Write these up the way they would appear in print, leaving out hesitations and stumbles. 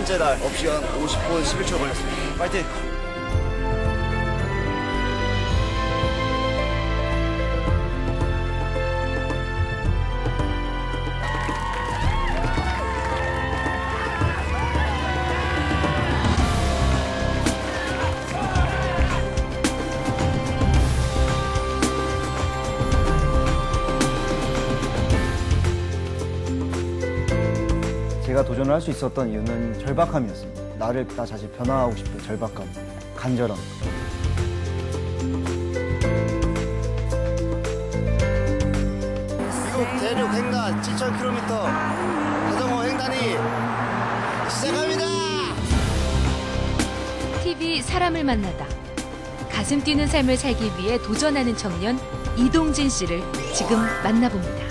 번째 날 업시간 50분 11초 걸렸습니다. 파이팅! 제가 도전을 할 수 있었던 이유는 절박함이었습니다. 나 자신 변화하고 싶은 절박감, 간절함. 미국 대륙 횡단 7,000km 자전거 횡단이 시작합니다. TV 사람을 만나다. 가슴 뛰는 삶을 살기 위해 도전하는 청년 이동진 씨를 지금 만나봅니다.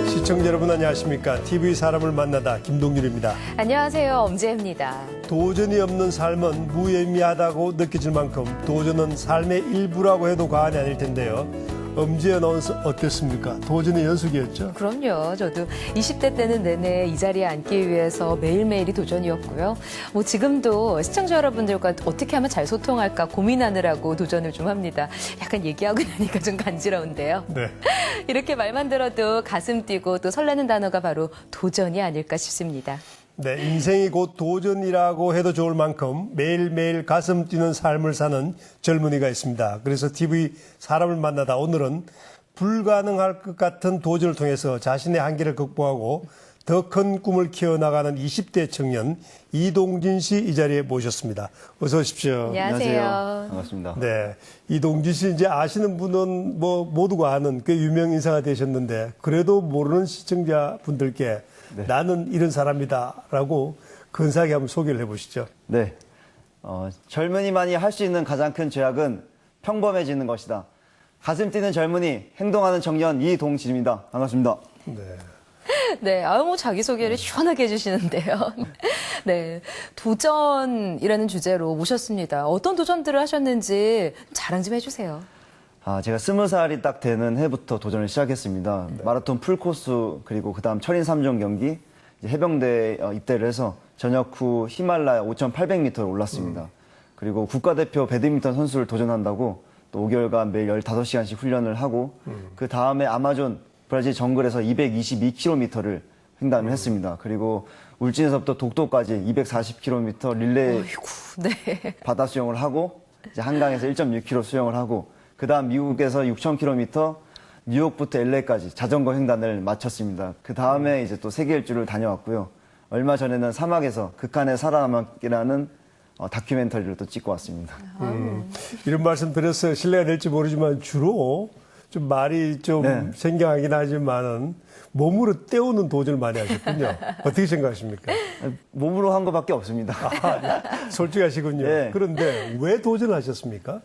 시청자 여러분 안녕하십니까? TV 사람을 만나다 김동률입니다. 안녕하세요. 엄지혜입니다. 도전이 없는 삶은 무의미하다고 느껴질 만큼 도전은 삶의 일부라고 해도 과언이 아닐 텐데요. 엄지혜 아나운서 어땠습니까? 도전의 연속이었죠? 그럼요. 저도 20대 때는 내내 이 자리에 앉기 위해서 매일매일이 도전이었고요. 뭐 지금도 시청자 여러분들과 어떻게 하면 잘 소통할까 고민하느라고 도전을 좀 합니다. 약간 얘기하고 나니까 좀 간지러운데요. 네. 이렇게 말만 들어도 가슴 뛰고 또 설레는 단어가 바로 도전이 아닐까 싶습니다. 네, 인생이 곧 도전이라고 해도 좋을 만큼 매일매일 가슴 뛰는 삶을 사는 젊은이가 있습니다. 그래서 TV 사람을 만나다 오늘은 불가능할 것 같은 도전을 통해서 자신의 한계를 극복하고 더 큰 꿈을 키워나가는 20대 청년 이동진 씨 이 자리에 모셨습니다. 어서 오십시오. 안녕하세요. 반갑습니다. 네, 이동진 씨 이제 아시는 분은 뭐 모두가 아는 그 유명 인사가 되셨는데 그래도 모르는 시청자분들께 네. 나는 이런 사람이다라고 근사하게 한번 소개를 해보시죠. 네. 젊은이만이 할 수 있는 가장 큰 죄악은 평범해지는 것이다. 가슴 뛰는 젊은이, 행동하는 청년 이동진입니다. 반갑습니다. 네. 네, 뭐 자기소개를 시원하게 해주시는데요. 네, 도전이라는 주제로 모셨습니다. 어떤 도전들을 하셨는지 자랑 좀 해주세요. 제가 20살이 딱 되는 해부터 도전을 시작했습니다. 마라톤 풀코스, 그리고 그 다음 철인 3종 경기, 이제 해병대에 입대를 해서 전역 후 히말라야 5,800m를 올랐습니다. 그리고 국가대표 배드민턴 선수를 도전한다고 또 5개월간 매일 15시간씩 훈련을 하고, 그 다음에 아마존 브라질 정글에서 222km를 횡단을 했습니다. 그리고 울진에서부터 독도까지 240km 릴레이 어이구, 네. 바다 수영을 하고, 이제 한강에서 1.6km 수영을 하고, 그 다음 미국에서 6,000km, 뉴욕부터 LA까지 자전거 횡단을 마쳤습니다. 그 다음에 이제 또 세계 일주를 다녀왔고요. 얼마 전에는 사막에서 극한의 살아남기라는 다큐멘터리를 또 찍고 왔습니다. 이런 말씀 드렸어요. 신뢰가 될지 모르지만 주로 좀 말이 좀 네. 생경하긴 하지만은 몸으로 때우는 도전을 많이 하셨군요. 어떻게 생각하십니까? 몸으로 한 것밖에 없습니다. 솔직하시군요. 네. 그런데 왜 도전을 하셨습니까?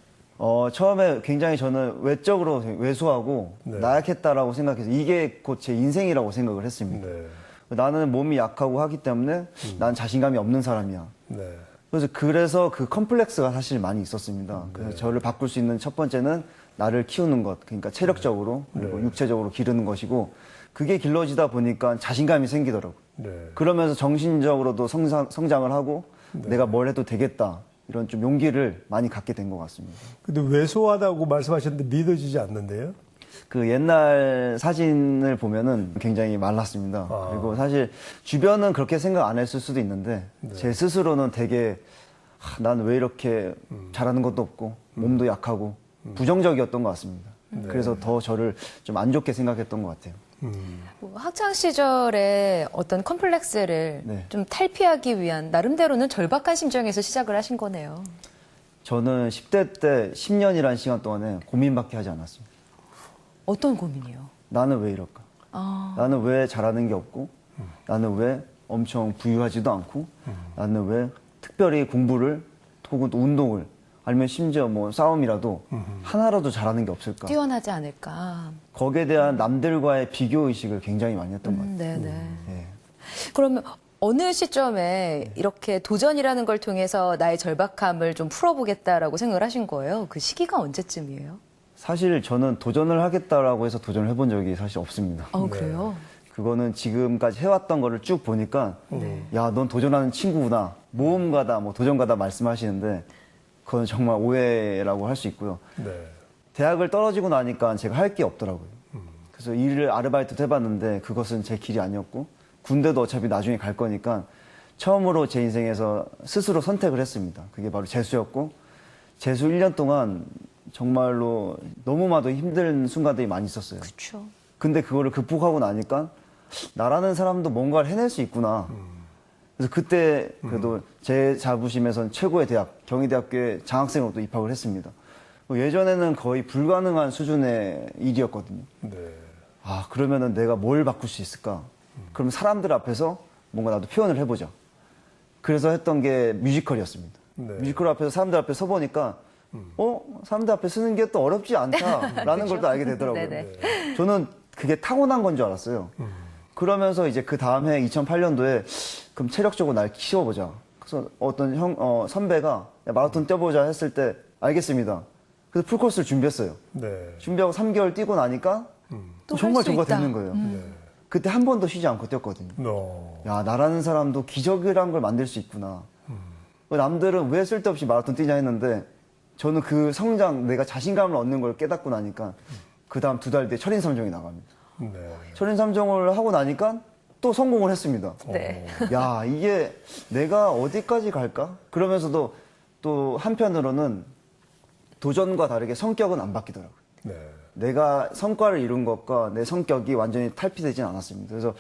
처음에 굉장히 저는 외적으로 왜소하고 네. 나약했다라고 생각해서 이게 곧 제 인생이라고 생각을 했습니다. 네. 나는 몸이 약하고 하기 때문에 난 자신감이 없는 사람이야. 네. 그래서 그 컴플렉스가 사실 많이 있었습니다. 그래서 저를 바꿀 수 있는 첫 번째는 나를 키우는 것, 그러니까 체력적으로 그리고 육체적으로 기르는 것이고 그게 길러지다 보니까 자신감이 생기더라고요. 네. 그러면서 정신적으로도 성장을 하고 내가 뭘 해도 되겠다. 이런 좀 용기를 많이 갖게 된 것 같습니다. 근데 왜소하다고 말씀하셨는데 믿어지지 않는데요? 그 옛날 사진을 보면은 굉장히 말랐습니다. 그리고 사실 주변은 그렇게 생각 안 했을 수도 있는데 제 스스로는 되게 난 왜 이렇게 잘하는 것도 없고 몸도 약하고 부정적이었던 것 같습니다. 그래서 더 저를 좀 안 좋게 생각했던 것 같아요. 뭐 학창 시절에 어떤 컴플렉스를 네. 좀 탈피하기 위한 나름대로는 절박한 심정에서 시작을 하신 거네요. 저는 10대 때 10년이라는 시간 동안에 고민밖에 하지 않았습니다. 어떤 고민이요? 나는 왜 이럴까? 나는 왜 잘하는 게 없고, 나는 왜 엄청 부유하지도 않고, 나는 왜 특별히 공부를 혹은 또 운동을 아니면 심지어 뭐 싸움이라도 하나라도 잘하는 게 없을까? 뛰어나지 않을까? 거기에 대한 남들과의 비교 의식을 굉장히 많이 했던 것 같아요. 네네. 예. 그러면 어느 시점에 이렇게 도전이라는 걸 통해서 나의 절박함을 좀 풀어보겠다라고 생각을 하신 거예요? 그 시기가 언제쯤이에요? 사실 저는 도전을 하겠다라고 해서 도전을 해본 적이 사실 없습니다. 그래요? 그거는 지금까지 해왔던 거를 쭉 보니까 야, 넌 도전하는 친구구나. 모험가다, 뭐 도전가다 말씀하시는데 그건 정말 오해라고 할 수 있고요. 네. 대학을 떨어지고 나니까 제가 할 게 없더라고요. 그래서 일을 아르바이트도 해봤는데 그것은 제 길이 아니었고 군대도 어차피 나중에 갈 거니까 처음으로 제 인생에서 스스로 선택을 했습니다. 그게 바로 재수였고 재수 1년 동안 정말로 너무나도 힘든 순간들이 많이 있었어요. 그렇죠. 근데 그거를 극복하고 나니까 나라는 사람도 뭔가를 해낼 수 있구나. 그래서 그때 그래도 제 자부심에선 최고의 대학, 경희대학교에 장학생으로 또 입학을 했습니다. 예전에는 거의 불가능한 수준의 일이었거든요. 네. 아, 그러면은 내가 뭘 바꿀 수 있을까? 그럼 사람들 앞에서 뭔가 나도 표현을 해보자. 그래서 했던 게 뮤지컬이었습니다. 네. 뮤지컬 앞에서 사람들 앞에 서보니까 사람들 앞에 쓰는 게 또 어렵지 않다라는 걸 또 알게 되더라고요. 네네. 저는 그게 타고난 건 줄 알았어요. 그러면서 이제 그 다음 해 2008년도에 그럼 체력적으로 날 키워보자. 그래서 어떤 선배가 야, 마라톤 뛰어보자 했을 때 알겠습니다. 그래서 풀코스를 준비했어요. 네. 준비하고 3개월 뛰고 나니까 또 정말 할수 저가 있다. 되는 거예요. 그때 한 번도 쉬지 않고 뛰었거든요. 야, 나라는 사람도 기적이란 걸 만들 수 있구나. 남들은 왜 쓸데없이 마라톤 뛰냐 했는데 저는 그 성장, 내가 자신감을 얻는 걸 깨닫고 나니까 그 다음 2달 뒤에 철인삼종이 나갑니다. 네. 철인삼종을 하고 나니까 또 성공을 했습니다. 네. 야, 이게 내가 어디까지 갈까? 그러면서도 또 한편으로는 도전과 다르게 성격은 안 바뀌더라고요. 네. 내가 성과를 이룬 것과 내 성격이 완전히 탈피되진 않았습니다. 그래서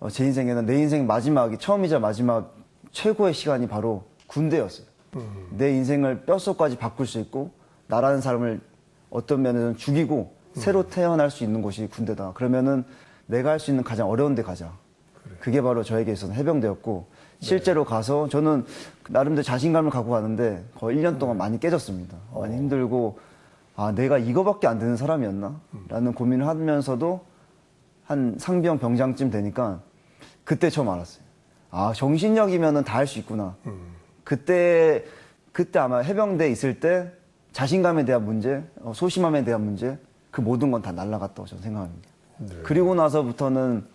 제 인생에는 내 인생 마지막이 처음이자 마지막 최고의 시간이 바로 군대였어요. 내 인생을 뼛속까지 바꿀 수 있고 나라는 사람을 어떤 면에서는 죽이고 새로 태어날 수 있는 곳이 군대다. 그러면은 내가 할 수 있는 가장 어려운 데 가자. 그게 바로 저에게 있어서는 해병대였고 실제로 가서 저는 나름대로 자신감을 갖고 가는데 거의 1년 동안 많이 깨졌습니다. 많이 힘들고 아, 내가 이거밖에 안 되는 사람이었나? 라는 고민을 하면서도 한 상병 병장쯤 되니까 그때 처음 알았어요. 아, 정신력이면은 다 할 수 있구나. 그때 아마 해병대에 있을 때 자신감에 대한 문제, 소심함에 대한 문제, 그 모든 건 다 날아갔다고 저는 생각합니다. 네. 그리고 나서부터는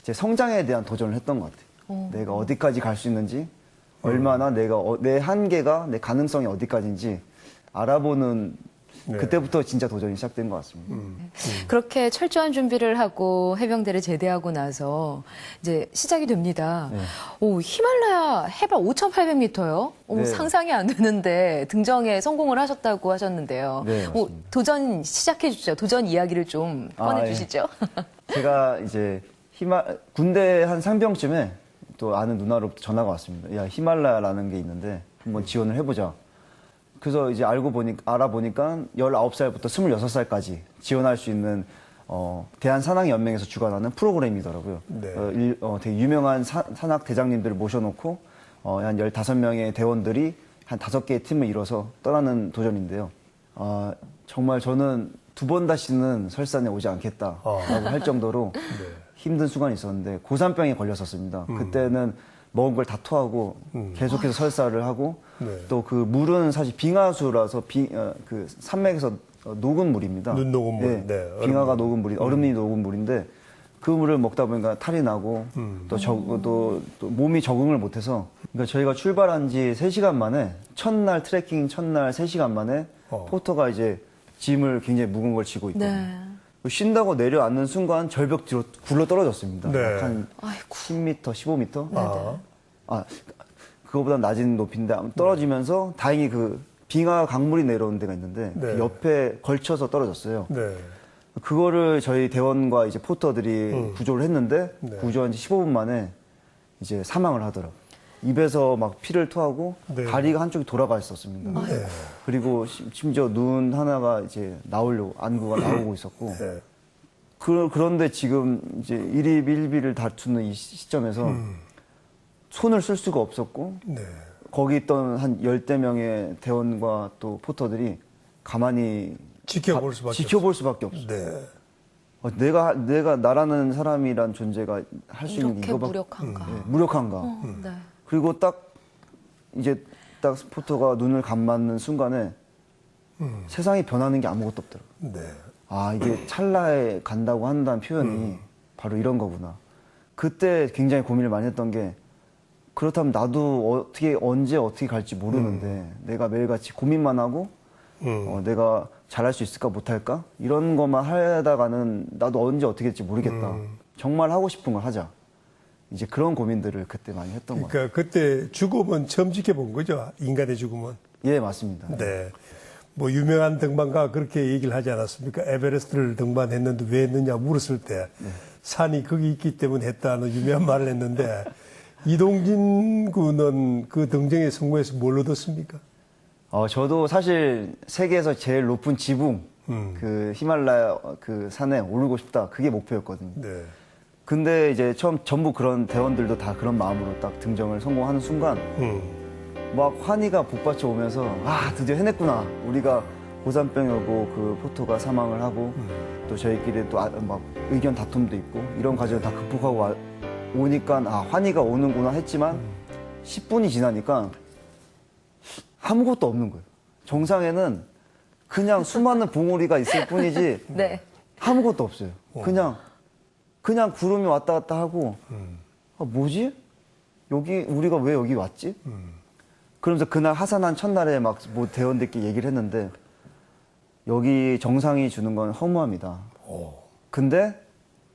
제 성장에 대한 도전을 했던 것 같아요. 내가 어디까지 갈 수 있는지, 얼마나 내가, 내 한계가, 내 가능성이 어디까지인지 알아보는 네. 그때부터 진짜 도전이 시작된 것 같습니다. 그렇게 철저한 준비를 하고 해병대를 제대하고 나서 이제 시작이 됩니다. 네. 오, 히말라야 해발 5,800m요? 네. 상상이 안 되는데 등정에 성공을 하셨다고 하셨는데요. 네, 맞습니다. 도전 시작해 주시죠. 도전 이야기를 좀 꺼내 아, 주시죠. 제가 이제 군대 한 상병쯤에 또 아는 누나로부터 전화가 왔습니다. 야, 히말라야라는 게 있는데 한번 지원을 해보자. 그래서 이제 알아보니까 19살부터 26살까지 지원할 수 있는 대한산악연맹에서 주관하는 프로그램이더라고요. 네. 되게 유명한 산악 대장님들을 모셔놓고 한 15명의 대원들이 한 5개의 팀을 이뤄서 떠나는 도전인데요. 정말 저는 2번 다시는 설산에 오지 않겠다라고 할 정도로 힘든 순간이 있었는데 고산병에 걸렸었습니다. 그때는 먹은 걸 다 토하고 계속해서 설사를 하고 네. 또 그 물은 사실 빙하수라서 그 산맥에서 녹은 물입니다. 눈 녹은 물. 네, 빙하가 녹은 물이 얼음이 녹은 물인데 그 물을 먹다 보니까 탈이 나고 또 몸이 적응을 못해서 그러니까 저희가 출발한 지 3시간 만에 트레킹 첫날 3시간 만에 포터가 이제 짐을 굉장히 무거운 걸 지고 있거든요. 네. 쉰다고 내려앉는 순간 절벽 뒤로 굴러 떨어졌습니다. 네. 약 한 10m, 15m? 아, 그거보다 낮은 높이인데 떨어지면서 다행히 그 빙하 강물이 내려오는 데가 있는데 네. 그 옆에 걸쳐서 떨어졌어요. 네. 그거를 저희 대원과 이제 포터들이 구조를 했는데 네. 구조한 지 15분 만에 이제 사망을 하더라고요. 입에서 막 피를 토하고 네. 다리가 한쪽이 돌아가 있었습니다. 네. 그리고 심지어 눈 하나가 이제 안구가 나오고 있었고 네. 그런데 지금 이제 일희일비를 다투는 이 시점에서 손을 쓸 수가 없었고 네. 거기 있던 한 10대 명의 대원과 또 포터들이 가만히 지켜볼 수밖에 지켜볼 수밖에 없어요. 네. 내가 나라는 사람이란 존재가 할 수 있는 이렇게 이거밖에 무력한가. 무력한가. 네. 그리고 딱 이제 딱 포터가 눈을 감맞는 순간에 세상이 변하는 게 아무것도 없더라고요. 네. 아, 이게 찰나에 간다고 한다는 표현이 바로 이런 거구나. 그때 굉장히 고민을 많이 했던 게 그렇다면 나도 언제 어떻게 갈지 모르는데 내가 매일같이 고민만 하고 내가 잘할 수 있을까 못할까? 이런 것만 하다가는 나도 언제 어떻게 될지 모르겠다. 정말 하고 싶은 걸 하자. 이제 그런 고민들을 그때 많이 했던 것 같아요. 그러니까 그때 죽음은 처음 지켜본 거죠. 인간의 죽음은. 예, 맞습니다. 네. 뭐 유명한 등반가가 그렇게 얘기를 하지 않았습니까? 에베레스트를 등반했는데 왜 했느냐 물었을 때 산이 거기 있기 때문에 했다는 유명한 말을 했는데 이동진 군은 그 등정에 성공해서 뭘 얻었습니까? 저도 사실 세계에서 제일 높은 지붕, 그 히말라야 그 산에 오르고 싶다. 그게 목표였거든요. 네. 근데 이제 전부 그런 대원들도 다 그런 마음으로 딱 등정을 성공하는 순간 막 환희가 북받쳐 오면서 드디어 해냈구나. 우리가 고산병이고 그 포토가 사망을 하고 또 저희끼리 또 막 의견 다툼도 있고 이런 과정을 다 극복하고 오니까 환희가 오는구나 했지만 10분이 지나니까 아무것도 없는 거예요. 정상에는 그냥 수많은 봉우리가 있을 뿐이지 네. 아무것도 없어요. 그냥 구름이 왔다 갔다 하고 뭐지? 우리가 왜 여기 왔지? 그러면서 그날 하산한 첫날에 막 뭐 대원들끼리 얘기를 했는데 여기 정상이 주는 건 허무함이다. 근데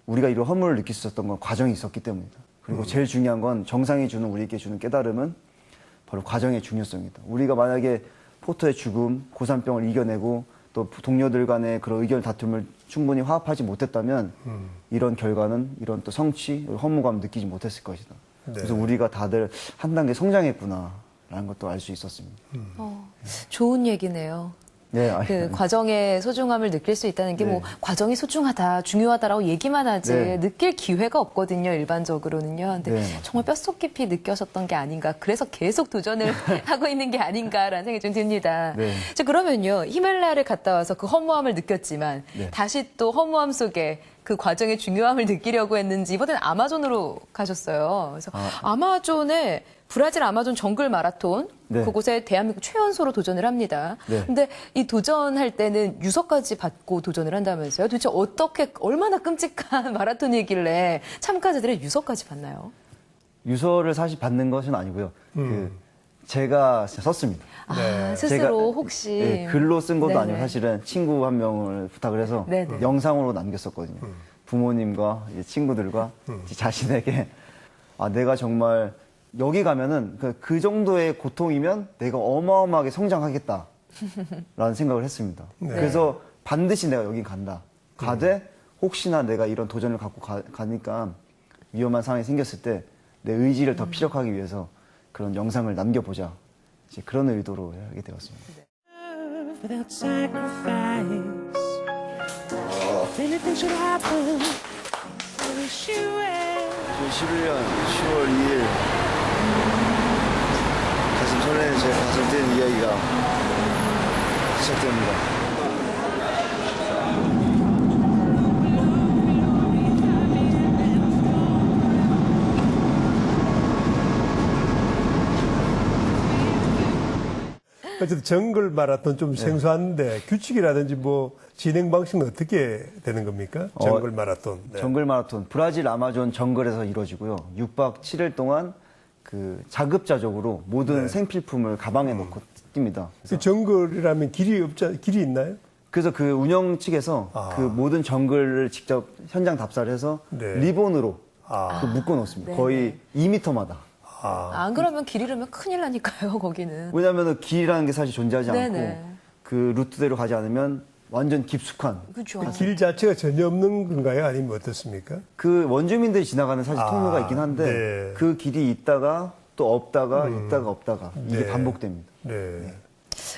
우리가 이런 허무를 느낄 수 있었던 건 과정이 있었기 때문이다. 그리고 제일 중요한 건 정상이 우리에게 주는 깨달음은 바로 과정의 중요성이다. 우리가 만약에 포터의 죽음, 고산병을 이겨내고 또 동료들 간의 그런 의견 다툼을 충분히 화합하지 못했다면 이런 결과는 이런 또 성취, 허무감 느끼지 못했을 것이다. 네. 그래서 우리가 다들 한 단계 성장했구나라는 것도 알 수 있었습니다. 좋은 얘기네요. 네, 그 과정의 소중함을 느낄 수 있다는 게 뭐 과정이 소중하다, 중요하다라고 얘기만 하지 네. 느낄 기회가 없거든요, 일반적으로는요. 근데 네, 정말 뼛속 깊이 느껴졌던 게 아닌가. 그래서 계속 도전을 하고 있는 게 아닌가라는 생각이 좀 듭니다. 네. 자, 그러면요, 히말라야를 갔다 와서 그 허무함을 느꼈지만 네. 다시 또 허무함 속에 그 과정의 중요함을 느끼려고 했는지 이번엔 아마존으로 가셨어요. 그래서 아마존에 브라질 아마존 정글 마라톤 네. 그곳에 대한민국 최연소로 도전을 합니다. 네. 근데 이 도전할 때는 유서까지 받고 도전을 한다면서요? 도대체 얼마나 끔찍한 마라톤이길래 참가자들의 유서까지 받나요? 유서를 사실 받는 것은 아니고요. 제가 썼습니다. 아, 스스로 혹시. 네, 글로 쓴 것도 네네. 아니고 사실은 친구 한 명을 부탁을 해서 네네. 영상으로 남겼었거든요. 부모님과 이제 친구들과 자신에게 내가 정말 여기 가면은 그 정도의 고통이면 내가 어마어마하게 성장하겠다라는 생각을 했습니다. 그래서 반드시 내가 여긴 간다. 가되 혹시나 내가 이런 도전을 갖고 가니까 위험한 상황이 생겼을 때 내 의지를 더 피력하기 위해서 그런 영상을 남겨보자. 이제 그런 의도로 하게 되었습니다. Without sacrifice, if anything should happen, I wish you well. 2011년 10월 2일 가슴 설레는 제 가슴 뛰는 이야기가 시작됩니다. 어쨌든 정글 마라톤 좀 생소한데 규칙이라든지 뭐 진행 방식은 어떻게 되는 겁니까? 정글 마라톤. 네. 정글 마라톤 브라질 아마존 정글에서 이루어지고요. 6박 7일 동안 그 자급자족으로 모든 생필품을 가방에 넣고 뜁니다. 그 정글이라면 길이 있나요? 그래서 그 운영 측에서 그 모든 정글을 직접 현장 답사를 해서 네. 리본으로 그 묶어 놓습니다. 거의 2m마다. 안 그러면 길 잃으면 큰일 나니까요, 거기는. 왜냐하면 길이라는 게 사실 존재하지 않고 네네. 그 루트대로 가지 않으면 완전 깊숙한 그죠. 길 자체가 전혀 없는 건가요? 아니면 어떻습니까? 그 원주민들이 지나가는 사실 통로가 있긴 한데 네. 그 길이 있다가 또 없다가 있다가 없다가 이게 네. 반복됩니다. 네.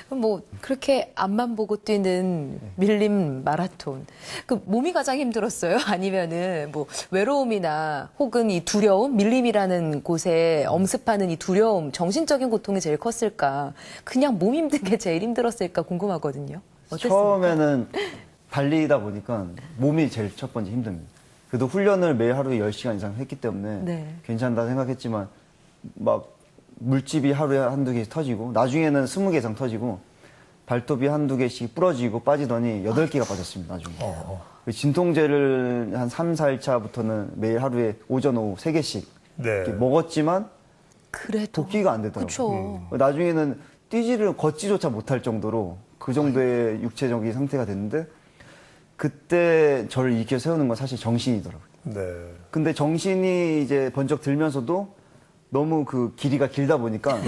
뭐 그렇게 앞만 보고 뛰는 밀림 마라톤. 그 몸이 가장 힘들었어요? 아니면은 뭐 외로움이나 혹은 이 두려움, 밀림이라는 곳에 엄습하는 이 두려움, 정신적인 고통이 제일 컸을까? 그냥 몸 힘든 게 제일 힘들었을까 궁금하거든요. 어땠습니까? 처음에는 달리다 보니까 몸이 제일 첫 번째 힘듭니다. 그래도 훈련을 매일 하루에 10시간 이상 했기 때문에 네. 괜찮다 생각했지만 막 물집이 하루에 한두 개씩 터지고 나중에는 20개 이상 터지고 발톱이 한두 개씩 부러지고 빠지더니 8개가 빠졌습니다. 나중에. 진통제를 한 3, 4일차부터는 매일 하루에 오전, 오후 3개씩 네. 먹었지만 그래도 복귀가 안 되더라고요. 그쵸. 나중에는 걷지조차 못할 정도로 그 정도의 육체적인 상태가 됐는데 그때 저를 일으켜 세우는 건 사실 정신이더라고요. 네. 근데 정신이 이제 번쩍 들면서도 너무 그 길이가 길다 보니까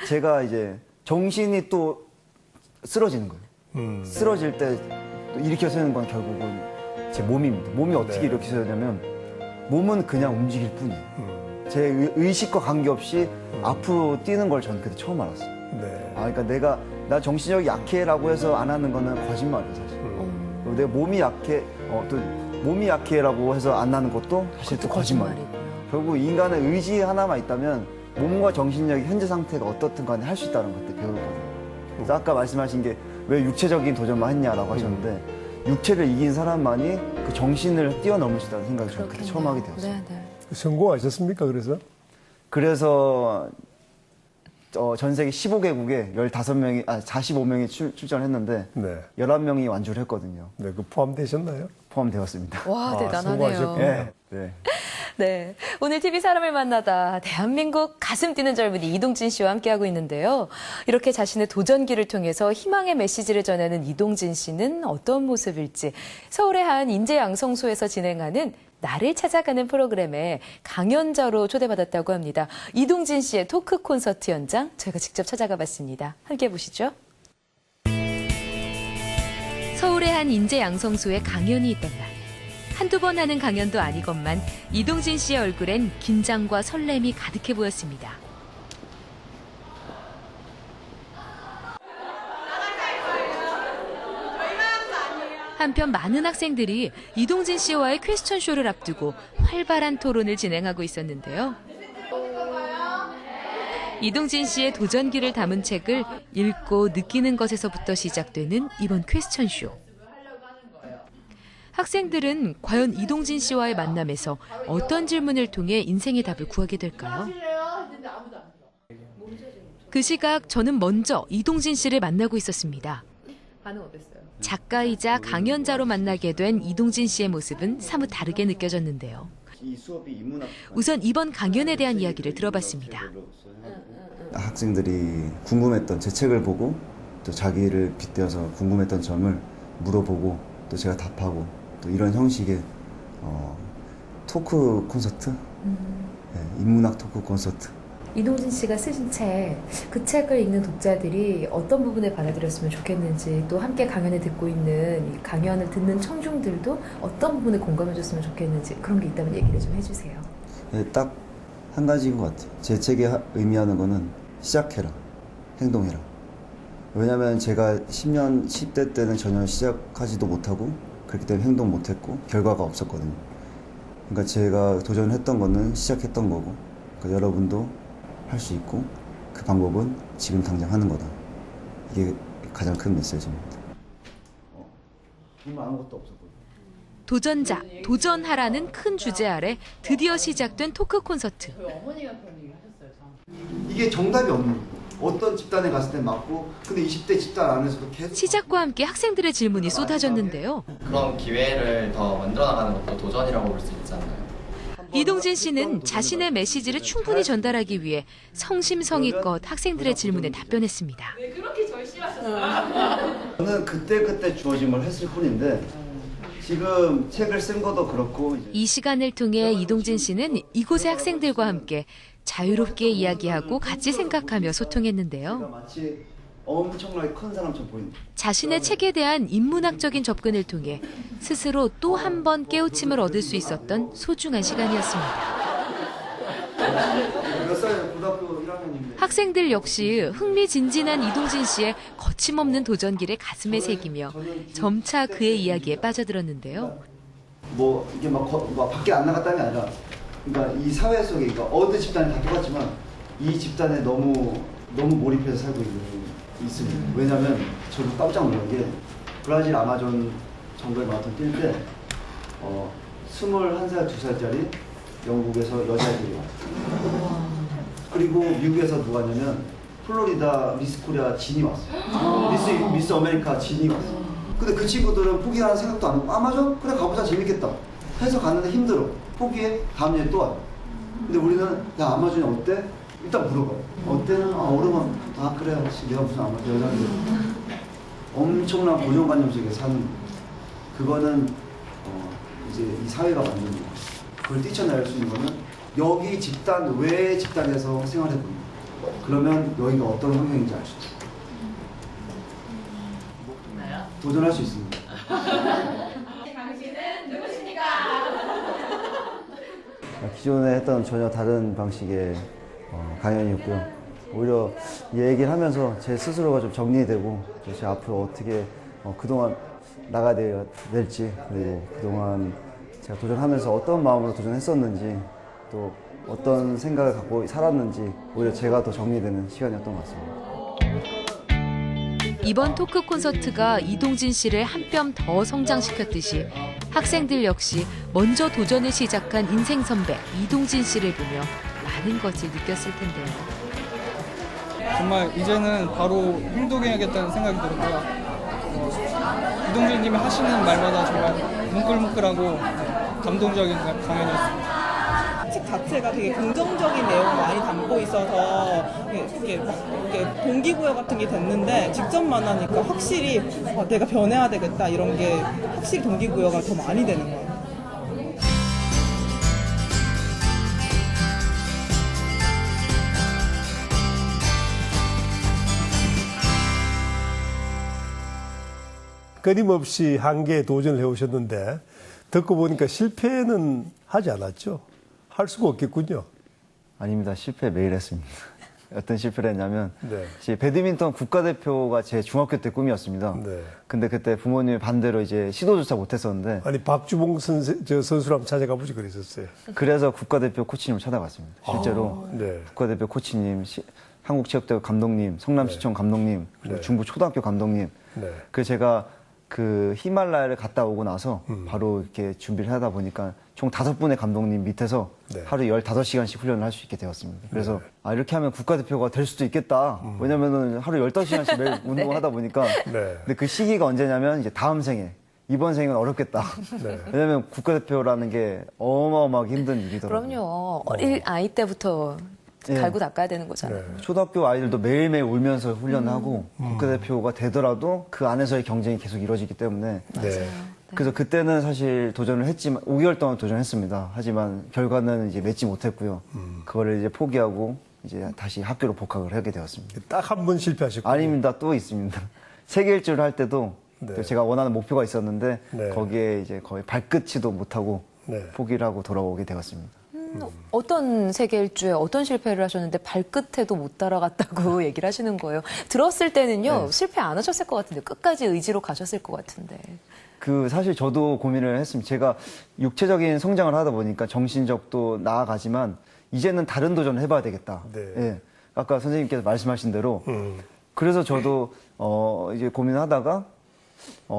제가 이제 정신이 또 쓰러지는 거예요. 쓰러질 때 또 일으켜 세우는 건 결국은 제 몸입니다. 몸이 어떻게 네. 일으켜 세우냐면 몸은 그냥 움직일 뿐이에요. 제 의식과 관계없이 앞으로 뛰는 걸 저는 그때 처음 알았어요. 네. 아, 그러니까 나 정신력이 약해라고 해서 안 하는 거는 거짓말이에요, 사실. 그리고 내가 몸이 약해, 또 몸이 약해라고 해서 안 하는 것도 사실 또 거짓말이에요. 거짓말이고요. 결국 인간의 의지 하나만 있다면 몸과 정신력이 현재 상태가 어떻든 간에 할 수 있다는 걸 그때 배우거든요. 그래서 아까 말씀하신 게 왜 육체적인 도전만 했냐라고 하셨는데 육체를 이긴 사람만이 그 정신을 뛰어넘을 수 있다는 생각을 저는 그때 처음 하게 되었어요. 네, 네. 성공하셨습니까? 그래서? 그래서 전 세계 15개국에 45명이 출전했는데 네. 11명이 완주를 했거든요. 네, 그 포함되셨나요? 포함되었습니다. 와, 대단하네요. 성공하셨군요. 네. 네. 네. 오늘 TV 사람을 만나다 대한민국 가슴 뛰는 젊은이 이동진 씨와 함께하고 있는데요. 이렇게 자신의 도전기를 통해서 희망의 메시지를 전하는 이동진 씨는 어떤 모습일지 서울의 한 인재양성소에서 진행하는 나를 찾아가는 프로그램에 강연자로 초대받았다고 합니다. 이동진 씨의 토크 콘서트 현장 저희가 직접 찾아가 봤습니다. 함께 보시죠. 서울의 한 인재 양성소에 강연이 있던 날. 한두 번 하는 강연도 아니건만 이동진 씨의 얼굴엔 긴장과 설렘이 가득해 보였습니다. 한편 많은 학생들이 이동진 씨와의 퀘스천 쇼를 앞두고 활발한 토론을 진행하고 있었는데요. 이동진 씨의 도전기를 담은 책을 읽고 느끼는 것에서부터 시작되는 이번 퀘스천 쇼. 학생들은 과연 이동진 씨와의 만남에서 어떤 질문을 통해 인생의 답을 구하게 될까요? 그 시각 저는 먼저 이동진 씨를 만나고 있었습니다. 작가이자 강연자로 만나게 된 이동진 씨의 모습은 사뭇 다르게 느껴졌는데요. 우선 이번 강연에 대한 이야기를 들어봤습니다. 학생들이 궁금했던 제 책을 보고 또 자기를 빗대어서 궁금했던 점을 물어보고 또 제가 답하고 또 이런 형식의 토크 콘서트, 네, 인문학 토크 콘서트. 이동진 씨가 쓰신 책, 그 책을 읽는 독자들이 어떤 부분을 받아들였으면 좋겠는지 또 함께 강연을 듣고 있는 이 강연을 듣는 청중들도 어떤 부분을 공감해줬으면 좋겠는지 그런 게 있다면 얘기를 좀 해주세요. 네, 딱 한 가지인 것 같아요. 제 책이 의미하는 거는 시작해라, 행동해라. 왜냐하면 제가 10대 때는 전혀 시작하지도 못하고 그렇기 때문에 행동 못했고 결과가 없었거든요. 그러니까 제가 도전했던 거는 시작했던 거고 그러니까 여러분도 할 수 있고 그 방법은 지금 당장 하는 거다. 이게 가장 큰 메시지입니다. 아무것도 없었거든요. 도전자, 도전하라는 큰 주제 아래 드디어 시작된 토크 콘서트. 이게 정답이 없는 거예요. 어떤 집단에 갔을 땐 맞고 근데 20대 집단 안에서도 계속 시작과 함께 학생들의 질문이 쏟아졌는데요. 그런 기회를 더 만들어 나가는 것도 도전이라고 볼 수 있잖아요. 이동진 씨는 자신의 메시지를 충분히 전달하기 위해 성심성의껏 학생들의 질문에 답변했습니다. 저는 그때 주어진 걸 했을 뿐인데 지금 책을 쓴 것도 그렇고 이 시간을 통해 이동진 씨는 이곳의 학생들과 함께 자유롭게 이야기하고 같이 생각하며 소통했는데요. 마치 엄청나게 큰 사람처럼 보인다. 자신의 책에 대한 인문학적인 접근을 통해 스스로 또 한 번 깨우침을 얻을 수 있었던 소중한 시간이었습니다. 몇 살이에요? 고등학교 1학년인데. 학생들 역시 흥미진진한 이동진 씨의 거침없는 도전기를 가슴에 새기며 점차 그의 이야기에 빠져들었는데요. 뭐 이게 막 밖에 안 나갔다는 게 아니라 그러니까 이 사회 속에 그러니까 어느 집단이 다 똑같지만 이 집단에 너무 몰입해서 살고 있습니다. 왜냐하면 저도 깜짝 놀란 게 브라질 아마존 정글 마라톤 뛸 때 21살, 2살짜리 영국에서 여자애들이 왔어요. 그리고 미국에서 누가 왔냐면 플로리다 미스 코리아 진이 왔어요. 미스 아메리카 진이 왔어요. 근데 그 친구들은 포기하는 생각도 안 하고 아마존? 그래 가보자 재밌겠다 해서 갔는데 힘들어. 포기해? 다음 년에 또 와요. 근데 우리는 야 아마존이 어때? 일단 물어봐요. 어때는? 오르면 그래 내가 무슨 아마존 여자인데 엄청난 고정관념 속에 사는 그거는 이제 이 사회가 만든 거예요. 그걸 뛰쳐내릴 수 있는 거는 여기 집단 외 집단에서 생활해 보는 거예요. 그러면 여기가 어떤 환경인지 알 수 있어요. 도전할 수 있습니다. 당신은 누구십니까? 기존에 했던 전혀 다른 방식의 강연이었고요. 오히려 이 얘기를 하면서 제 스스로가 좀 정리되고 제 앞으로 어떻게 그동안 나가야 될지 그리고 그동안 제가 도전하면서 어떤 마음으로 도전했었는지 또 어떤 생각을 갖고 살았는지 오히려 제가 더 정리되는 시간이었던 것 같습니다. 이번 토크 콘서트가 이동진 씨를 한 뼘 더 성장시켰듯이 학생들 역시 먼저 도전을 시작한 인생 선배 이동진 씨를 보며 많은 것을 느꼈을 텐데요. 정말 이제는 바로 행동해야겠다는 생각이 들었고요. 이동진님이 하시는 말마다 정말 뭉클뭉클하고 감동적인 강연이었습니다. 책 자체가 되게 긍정적인 내용을 많이 담고 있어서 이렇게 동기부여 같은 게 됐는데 직접 만나니까 확실히 내가 변해야 되겠다 이런 게 확실히 동기부여가 더 많이 되는 거예요. 끊임없이 한계에 도전을 해오셨는데 듣고 보니까 실패는 하지 않았죠? 할 수가 없겠군요. 아닙니다. 실패 매일 했습니다. 어떤 실패를 했냐면 네. 배드민턴 국가대표가 제 중학교 때 꿈이었습니다. 네. 근데 그때 부모님이 반대로 이제 시도조차 못했었는데 아니 박주봉 선수를 한번 찾아가 보지 그랬었어요. 그래서 국가대표 코치님을 찾아갔습니다. 실제로 네. 국가대표 코치님, 한국체육대회 감독님, 성남시청 감독님, 그리고 네. 중부 초등학교 감독님. 네. 그래서 제가 그 히말라야를 갔다 오고 나서 바로 이렇게 준비를 하다 보니까 총 5분의 감독님 밑에서 네. 하루에 15시간씩 훈련을 할 수 있게 되었습니다. 그래서 이렇게 하면 국가대표가 될 수도 있겠다. 왜냐면은 하루 15시간씩 매일 운동을 하다 보니까. 네. 근데 그 시기가 언제냐면 이제 다음 생에. 이번 생은 어렵겠다. 네. 왜냐면 국가대표라는 게 어마어마하게 힘든 일이더라고요. 그럼요. 어릴 아이 때부터 갈고 닦아야 되는 거잖아요. 네. 초등학교 아이들도 매일매일 울면서 훈련하고 국가대표가 되더라도 그 안에서의 경쟁이 계속 이루어지기 때문에 네. 그래서 그때는 사실 도전을 했지만 5개월 동안 도전했습니다. 하지만 결과는 이제 맺지 못했고요. 그거를 이제 포기하고 이제 다시 학교로 복학을 하게 되었습니다. 딱 한 번 실패하셨고. 아닙니다. 또 있습니다. 세계 일주를 할 때도 네. 제가 원하는 목표가 있었는데 네. 거기에 이제 거의 발끝치도 못하고 네. 포기를 하고 돌아오게 되었습니다. 어떤 세계 일주에 어떤 실패를 하셨는데 발끝에도 못 따라갔다고 얘기를 하시는 거예요. 들었을 때는요, 실패 안 하셨을 것 같은데 끝까지 의지로 가셨을 것 같은데. 사실 저도 고민을 했습니다. 제가 육체적인 성장을 하다 보니까 정신적도 나아가지만 이제는 다른 도전을 해봐야 되겠다. 네. 예. 아까 선생님께서 말씀하신 대로 그래서 저도 이제 고민을 하다가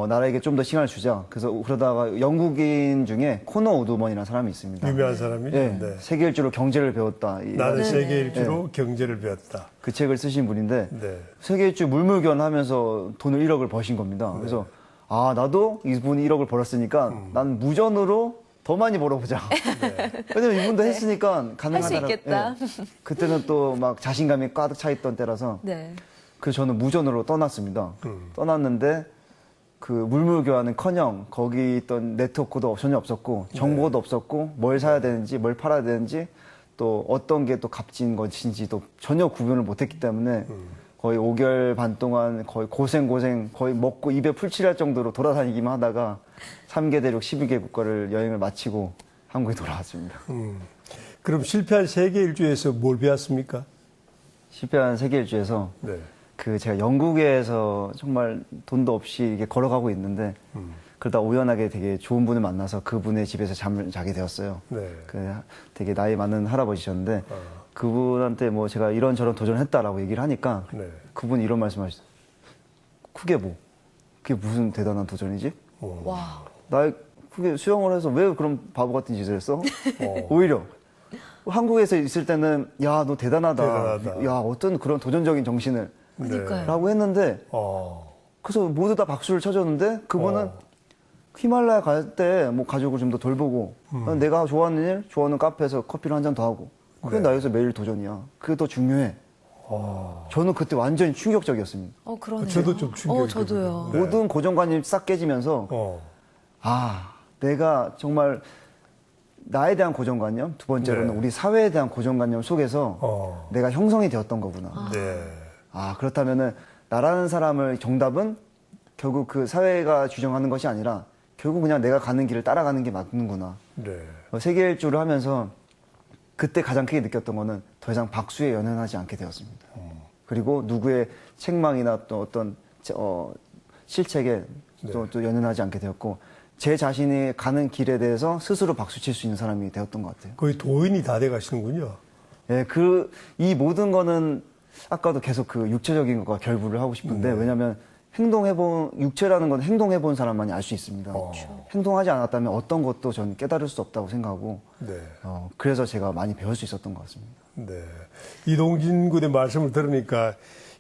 나라에게 좀 더 시간을 주자. 그래서 그러다가 영국인 중에 코너 우드먼이라는 사람이 있습니다. 유명한 사람이죠. 예. 네. 세계 일주로 경제를 배웠다. 나는 세계 일주로 경제를 배웠다. 그 책을 쓰신 분인데 네. 세계 일주 물물교환하면서 돈을 1억을 버신 겁니다. 그래서 나도 이분이 1억을 벌었으니까 난 무전으로 더 많이 벌어보자. 왜냐면 이분도 했으니까 가능하다. 할 수 있겠다. 그때는 또 막 자신감이 가득 차 있던 때라서 네. 그래서 저는 무전으로 떠났습니다. 떠났는데 그 물물교환은커녕 거기 있던 네트워크도 전혀 없었고 정보도 없었고 뭘 사야 되는지 뭘 팔아야 되는지 또 어떤 게 또 값진 것인지도 전혀 구분을 못했기 때문에 거의 5개월 반 동안 거의 고생 거의 먹고 입에 풀칠할 정도로 돌아다니기만 하다가 3개 대륙 12개 국가를 여행을 마치고 한국에 돌아왔습니다. 그럼 실패한 세계 일주에서 뭘 배웠습니까? 실패한 세계 일주에서 네. 제가 영국에서 정말 돈도 없이 이렇게 걸어가고 있는데 그러다 우연하게 되게 좋은 분을 만나서 그분의 집에서 잠을 자게 되었어요. 네. 되게 나이 많은 할아버지셨는데 그분한테 뭐 제가 이런저런 도전을 했다라고 얘기를 하니까 네. 그분이 이런 말씀하셨어요. 크게 보. 그게 무슨 대단한 도전이지? 와. 나 그게 수영을 해서 왜 그런 바보 같은 짓을 했어? 오히려 한국에서 있을 때는 야, 너 대단하다. 대단하다. 야, 어떤 그런 도전적인 정신을 그러니까요. 라고 했는데 그래서 모두 다 박수를 쳐줬는데 그분은 히말라야 갈 때 뭐 가족을 좀 더 돌보고 내가 좋아하는 일, 좋아하는 카페에서 커피를 한 잔 더 하고 그게 나에서 매일 도전이야. 그게 더 중요해. 저는 그때 완전히 충격적이었습니다. 그러네요. 저도 좀 충격이 저도요. 네. 모든 고정관념이 싹 깨지면서 아, 내가 정말 나에 대한 고정관념, 두 번째로는 네. 우리 사회에 대한 고정관념 속에서 내가 형성이 되었던 거구나. 네. 아, 그렇다면은 나라는 사람의 정답은 결국 그 사회가 규정하는 것이 아니라 결국 그냥 내가 가는 길을 따라가는 게 맞는구나. 네. 세계 일주를 하면서 그때 가장 크게 느꼈던 거는 더 이상 박수에 연연하지 않게 되었습니다. 그리고 누구의 책망이나 또 어떤 실책에 또 연연하지 않게 되었고 제 자신이 가는 길에 대해서 스스로 박수칠 수 있는 사람이 되었던 것 같아요. 거의 도인이 다 돼 가시는군요. 예, 이 모든 거는 아까도 계속 그 육체적인 것과 결부를 하고 싶은데 왜냐하면 육체라는 건 행동해본 사람만이 알 수 있습니다. 행동하지 않았다면 어떤 것도 저는 깨달을 수 없다고 생각하고 네. 그래서 제가 많이 배울 수 있었던 것 같습니다. 네. 이동진 군의 말씀을 들으니까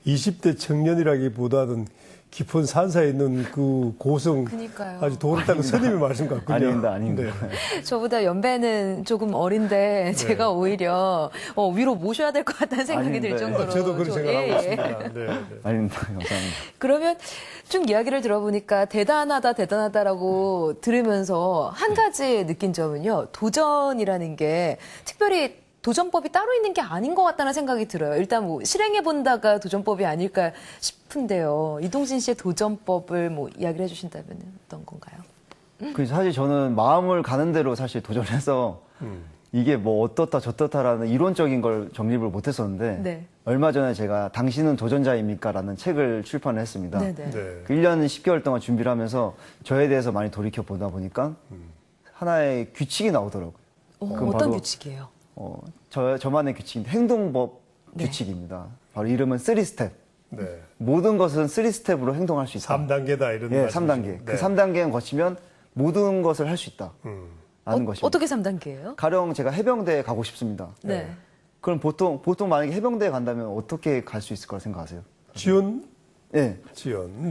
20대 청년이라기보다는 깊은 산사에 있는 그 고성 그러니까요. 아주 도를 닦은 스님의 말씀 같군요. 아닙니다. 네. 저보다 연배는 조금 어린데 제가 오히려 위로 모셔야 될 것 같다는 생각이 들 아닙니다. 정도로. 저도 그런 생각하고 예, 예. 있습니다. 네. 네. 아닙니다. 감사합니다. 그러면 쭉 이야기를 들어보니까 대단하다라고 들으면서 한 가지 느낀 점은요. 도전이라는 게 특별히 도전법이 따로 있는 게 아닌 것 같다는 생각이 들어요. 일단 뭐 실행해본다가 도전법이 아닐까 싶은데요. 이동진 씨의 도전법을 뭐 이야기를 해주신다면 어떤 건가요? 그래서 사실 저는 마음을 가는 대로 사실 도전해서 이게 뭐 어떻다 저떻다라는 이론적인 걸 정립을 못했었는데 네. 얼마 전에 제가 당신은 도전자입니까? 라는 책을 출판을 했습니다. 네네. 네. 그 1년 10개월 동안 준비를 하면서 저에 대해서 많이 돌이켜보다 보니까 하나의 규칙이 나오더라고요. 그건 어떤 바로, 규칙이에요? 저만의 규칙인데 행동법 네. 규칙입니다. 바로 이름은 3스텝. 네. 모든 것은 3스텝으로 행동할 수 있다. 3단계다 이런 예, 말씀이시죠. 3단계. 네. 그 3단계는 거치면 모든 것을 할 수 있다. 라는 것입니다. 어떻게 3단계예요? 가령 제가 해병대에 가고 싶습니다. 네. 그럼 보통 만약에 해병대에 간다면 어떻게 갈 수 있을 거라 생각하세요? 지원. 네.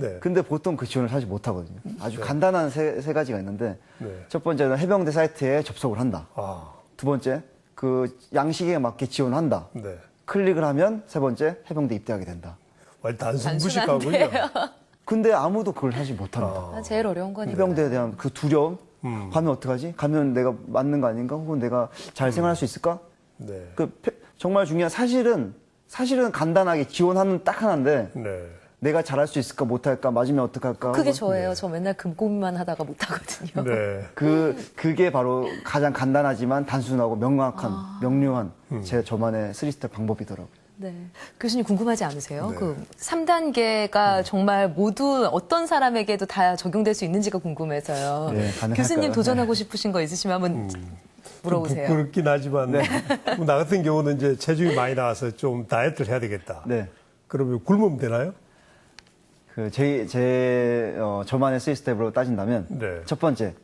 네. 근데 보통 그 지원을 사실 못 하거든요. 아주 간단한 세 가지가 있는데 네. 첫 번째는 해병대 사이트에 접속을 한다. 아. 두 번째, 그 양식에 맞게 지원한다. 네. 클릭을 하면 세 번째, 해병대 입대하게 된다. 완전 단순무식하군요. 단순한데요. 근데 아무도 그걸 사실 못 합니다. 아, 제일 어려운 거니까. 해병대에 대한 그 두려움, 가면 어떡하지? 가면 내가 맞는 거 아닌가? 혹은 내가 잘 생활할 수 있을까? 네. 정말 중요한 사실은 간단하게 지원하는 딱 하나인데 네. 내가 잘할 수 있을까 못할까 맞으면 어떡할까? 그게 혹은 저예요. 저 맨날 고민만 하다가 못하거든요. 네. 그게 바로 가장 간단하지만 단순하고 명료한 저만의 3스텝 방법이더라고요. 네. 교수님 궁금하지 않으세요? 그 3단계가 정말 모두 어떤 사람에게도 다 적용될 수 있는지가 궁금해서요. 네, 가능할까요? 교수님 도전하고 싶으신 거 있으시면 한번 물어보세요. 부끄럽긴 하지만 나 같은 경우는 이제 체중이 많이 나와서 좀 다이어트를 해야 되겠다. 네. 그러면 굶으면 되나요? 저만의 3스텝으로 따진다면 네. 첫 번째,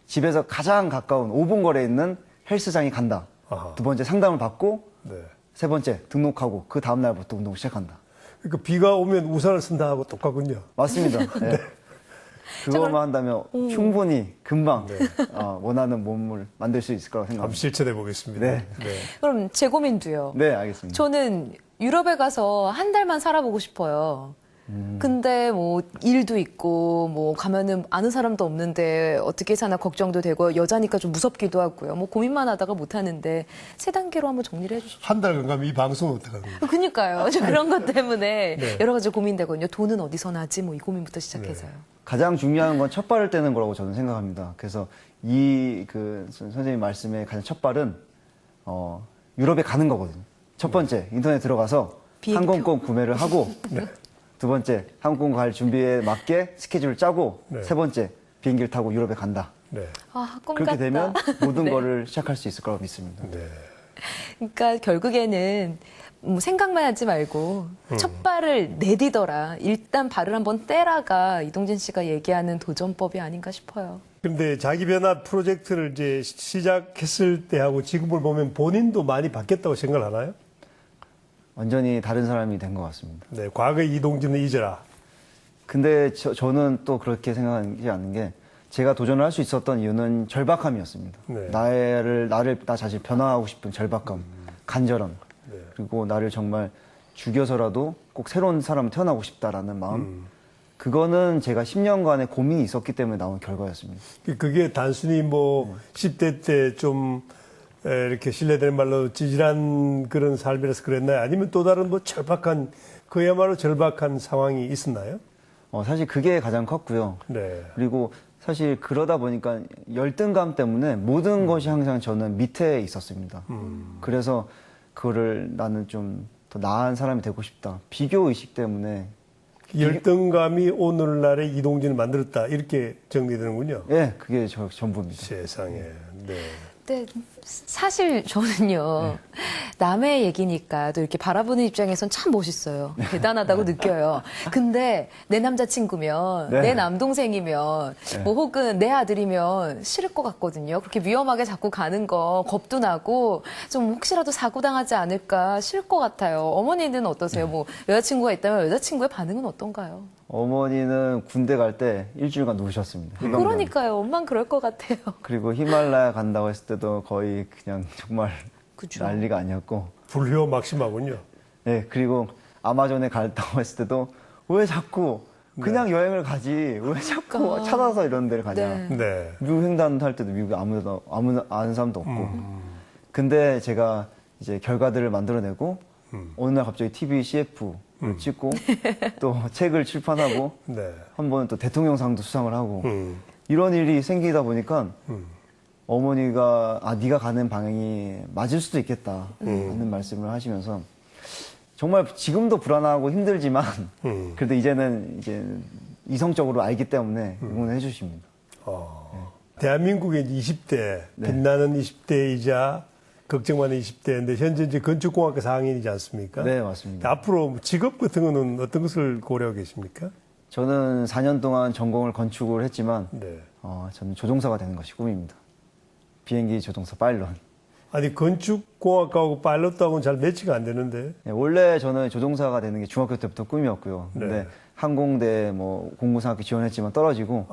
집에서 가장 가까운 5분 거리에 있는 헬스장에 간다. 아하. 두 번째, 상담을 받고 네. 세 번째, 등록하고 그 다음 날부터 운동을 시작한다. 그러니까 비가 오면 우산을 쓴다 하고 똑같군요. 맞습니다. 네. 그것만 한다면 충분히 금방 원하는 몸을 만들 수 있을 거라고 한번 생각합니다. 실천해 보겠습니다. 네. 그럼 제 고민도요. 네, 알겠습니다. 저는 유럽에 가서 한 달만 살아보고 싶어요. 근데 뭐 일도 있고 뭐 가면은 아는 사람도 없는데 어떻게 사나 걱정도 되고 여자니까 좀 무섭기도 하고요. 뭐 고민만 하다가 못 하는데 세 단계로 한번 정리를 해주시죠. 한 달간 가면 이 방송은 어떡합니까? 그러니까요. 저 그런 것 때문에 네. 여러 가지 고민되거든요. 돈은 어디서 나지? 뭐 이 고민부터 시작해서요. 가장 중요한 건 첫 발을 떼는 거라고 저는 생각합니다. 그래서 선생님 말씀의 가장 첫 발은 유럽에 가는 거거든요. 첫 번째, 인터넷 들어가서 비행기표. 항공권 구매를 하고 두 번째, 항공 갈 준비에 맞게 스케줄을 짜고 네. 세 번째, 비행기를 타고 유럽에 간다. 네. 아, 꿈 그렇게 같다. 되면 모든 네. 거를 시작할 수 있을 거라고 믿습니다. 네. 그러니까 결국에는 생각만 하지 말고 첫 발을 내디뎌라. 일단 발을 한번 떼라가 이동진 씨가 얘기하는 도전법이 아닌가 싶어요. 그런데 자기 변화 프로젝트를 이제 시작했을 때하고 지금을 보면 본인도 많이 바뀌었다고 생각하나요? 완전히 다른 사람이 된 것 같습니다. 네, 과거 이동진은 잊어라. 근데 저는 또 그렇게 생각하지 않는 게 제가 도전을 할 수 있었던 이유는 절박함이었습니다. 네. 나 자신 변화하고 싶은 절박감, 간절함. 네. 그리고 나를 정말 죽여서라도 꼭 새로운 사람으로 태어나고 싶다라는 마음. 그거는 제가 10년간의 고민이 있었기 때문에 나온 결과였습니다. 그게 단순히 뭐 10대 때 좀 이렇게 실례될 말로 찌질한 그런 삶이라서 그랬나요? 아니면 또 다른 뭐 절박한, 그야말로 절박한 상황이 있었나요? 사실 그게 가장 컸고요. 네. 그리고 사실 그러다 보니까 열등감 때문에 모든 것이 항상 저는 밑에 있었습니다. 그래서 그거를 나는 좀 더 나은 사람이 되고 싶다. 비교 의식 때문에. 열등감이 오늘날의 이동진을 만들었다. 이렇게 정리되는군요. 예, 그게 전부입니다. 세상에. 네. 근데 사실 저는요, 남의 얘기니까 또 이렇게 바라보는 입장에선 참 멋있어요. 대단하다고 느껴요. 근데 내 남자친구면, 네. 내 남동생이면, 뭐 혹은 내 아들이면 싫을 것 같거든요. 그렇게 위험하게 자꾸 가는 거 겁도 나고, 좀 혹시라도 사고당하지 않을까 싫을 것 같아요. 어머니는 어떠세요? 뭐 여자친구가 있다면 여자친구의 반응은 어떤가요? 어머니는 군대 갈 때 일주일간 누우셨습니다. 해병대. 그러니까요. 엄마는 그럴 것 같아요. 그리고 히말라야 간다고 했을 때도 거의 그냥 정말 그죠. 난리가 아니었고. 불효 막심하군요. 네, 그리고 아마존에 갔다고 했을 때도 왜 자꾸 그냥 여행을 가지 왜 자꾸 그러니까. 찾아서 이런 데를 가냐. 네. 네. 미국 횡단 할 때도 미국에 아무나 아는 사람도 없고. 근데 제가 이제 결과들을 만들어내고 어느 날 갑자기 TV CF를 찍고 또 책을 출판하고 네. 한 번은 또 대통령상도 수상을 하고 이런 일이 생기다 보니까 어머니가 네가 가는 방향이 맞을 수도 있겠다 하는 말씀을 하시면서 정말 지금도 불안하고 힘들지만 그래도 이제는 이제 이성적으로 알기 때문에 응원해 주십니다. 대한민국의 20대, 빛나는 20대이자 걱정 많은 20대인데 현재 이제 건축공학과 4학년이지 않습니까? 네, 맞습니다. 앞으로 직업 같은 거는 어떤 것을 고려하고 계십니까? 저는 4년 동안 전공을 건축을 했지만 네. 저는 조종사가 되는 것이 꿈입니다. 비행기 조종사 파일럿. 아니 건축공학과하고 파일럿하고는 잘 매치가 안 되는데. 네, 원래 저는 조종사가 되는 게 중학교 때부터 꿈이었고요. 근데 네. 항공대 뭐 공무상학교 지원했지만 떨어지고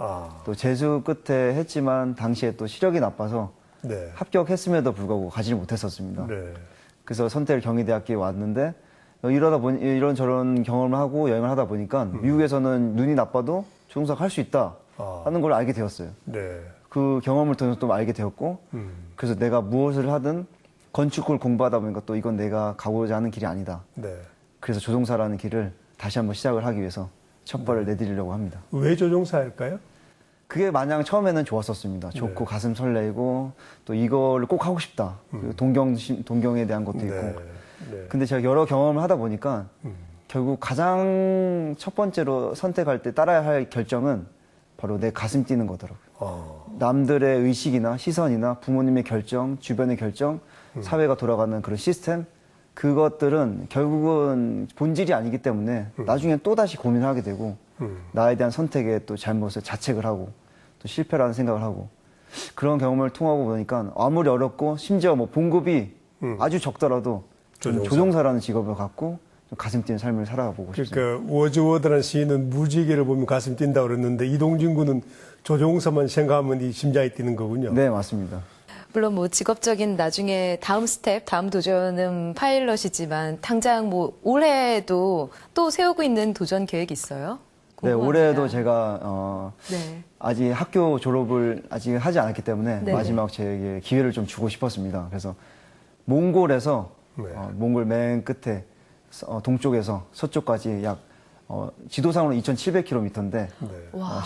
또 재수 끝에 했지만 당시에 또 시력이 나빠서 네. 합격했음에도 불구하고 가지 못했었습니다. 네. 그래서 선택 경희대학교에 왔는데 이러다 보니 이런저런 경험을 하고 여행을 하다 보니까 미국에서는 눈이 나빠도 조종사 할 수 있다 하는 걸 알게 되었어요. 네. 그 경험을 통해서 또 알게 되었고 그래서 내가 무엇을 하든 건축을 공부하다 보니까 또 이건 내가 가고자 하는 길이 아니다. 네. 그래서 조종사라는 길을 다시 한번 시작을 하기 위해서 첫 발을 내디디려고 합니다. 왜 조종사일까요? 그게 마냥 처음에는 좋았었습니다. 좋고 가슴 설레고 또 이거를 꼭 하고 싶다. 그리고 동경에 대한 것도 있고. 네. 근데 제가 여러 경험을 하다 보니까 결국 가장 첫 번째로 선택할 때 따라야 할 결정은 바로 내 가슴 뛰는 거더라고요. 남들의 의식이나 시선이나 부모님의 결정, 주변의 결정, 사회가 돌아가는 그런 시스템 그것들은 결국은 본질이 아니기 때문에 나중에 또다시 고민을 하게 되고 나에 대한 선택에 또 잘못을 자책을 하고 또 실패라는 생각을 하고 그런 경험을 통하고 보니까 아무리 어렵고 심지어 뭐 봉급이 아주 적더라도 저는 조종사라는 직업을 갖고 좀 가슴 뛰는 삶을 살아보고 싶습니다. 그러니까 워즈워드라는 시인은 무지개를 보면 가슴 뛴다고 그랬는데 이동진 군은 조종사만 생각하면 이 심장이 뛰는 거군요. 네, 맞습니다. 물론 뭐 직업적인 나중에 다음 스텝, 다음 도전은 파일럿이지만 당장 뭐 올해도 또 세우고 있는 도전 계획이 있어요? 네, 궁금합니다. 올해도 제가 네. 아직 학교 졸업을 아직 하지 않았기 때문에 네네. 마지막 제게 기회를 좀 주고 싶었습니다. 그래서 몽골에서 몽골 맨 끝에 동쪽에서 서쪽까지 약 지도상으로 2,700km인데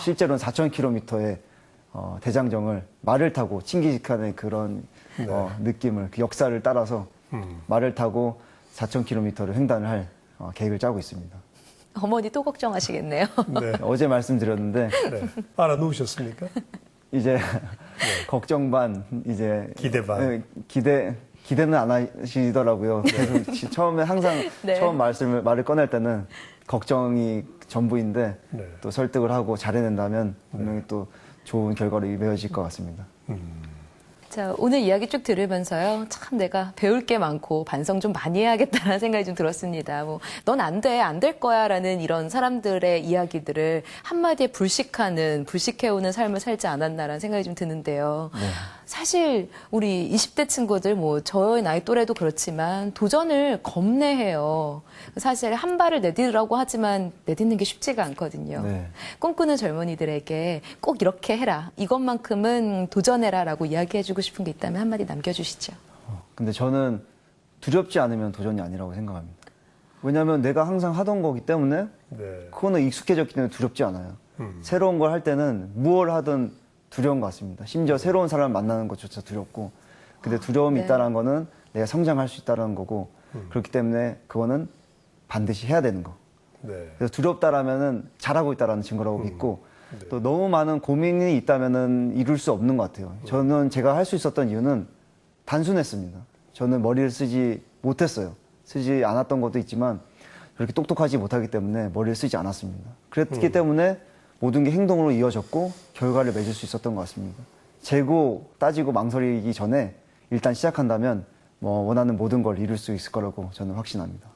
실제로는 4,000km의 대장정을 말을 타고 칭기즈칸의 그런 느낌을 그 역사를 따라서 말을 타고 4,000km를 횡단을 할 계획을 짜고 있습니다. 어머니 또 걱정하시겠네요. 네. 어제 말씀드렸는데 네. 알아놓으셨습니까? 이제 걱정 반 이제 기대 반. 기대 기대는 안 하시더라고요. 그래서 처음에 항상 네. 처음 말을 꺼낼 때는 걱정이 전부인데 네. 또 설득을 하고 잘해낸다면 분명히 또 좋은 결과로 이루어질 것 같습니다. 자, 오늘 이야기 쭉 들으면서요. 참 내가 배울 게 많고 반성 좀 많이 해야겠다는 생각이 좀 들었습니다. 뭐, 넌 안 돼, 안 될 거야 라는 이런 사람들의 이야기들을 한마디에 불식해오는 삶을 살지 않았나라는 생각이 좀 드는데요. 사실 우리 20대 친구들, 뭐 저의 나이 또래도 그렇지만 도전을 겁내해요. 사실 한 발을 내딛으라고 하지만 내딛는 게 쉽지가 않거든요. 네. 꿈꾸는 젊은이들에게 꼭 이렇게 해라. 이것만큼은 도전해라 라고 이야기해주고 싶은 게 있다면 한마디 남겨주시죠. 근데 저는 두렵지 않으면 도전이 아니라고 생각합니다. 왜냐하면 내가 항상 하던 거기 때문에 네. 그거는 익숙해졌기 때문에 두렵지 않아요. 새로운 걸 할 때는 무엇을 하든 두려운 것 같습니다. 심지어 새로운 사람을 만나는 것조차 두렵고, 근데 두려움이 네. 있다는 거는 내가 성장할 수 있다는 거고, 그렇기 때문에 그거는 반드시 해야 되는 거. 네. 그래서 두렵다라면은 잘하고 있다라는 증거라고 믿고, 또 너무 많은 고민이 있다면은 이룰 수 없는 것 같아요. 저는 제가 할 수 있었던 이유는 단순했습니다. 저는 머리를 쓰지 못했어요. 쓰지 않았던 것도 있지만 그렇게 똑똑하지 못하기 때문에 머리를 쓰지 않았습니다. 그랬기 때문에 모든 게 행동으로 이어졌고 결과를 맺을 수 있었던 것 같습니다. 재고 따지고 망설이기 전에 일단 시작한다면 뭐 원하는 모든 걸 이룰 수 있을 거라고 저는 확신합니다.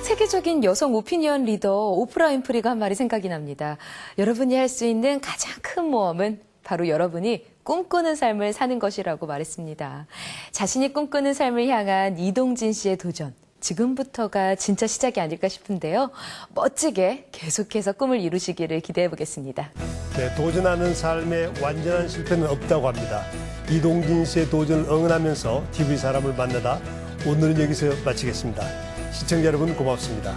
세계적인 여성 오피니언 리더 오프라 윈프리가 한 말이 생각이 납니다. 여러분이 할 수 있는 가장 큰 모험은 바로 여러분이 꿈꾸는 삶을 사는 것이라고 말했습니다. 자신이 꿈꾸는 삶을 향한 이동진 씨의 도전. 지금부터가 진짜 시작이 아닐까 싶은데요. 멋지게 계속해서 꿈을 이루시기를 기대해 보겠습니다. 네, 도전하는 삶에 완전한 실패는 없다고 합니다. 이동진 씨의 도전을 응원하면서 TV 사람을 만나다 오늘은 여기서 마치겠습니다. 시청자 여러분 고맙습니다.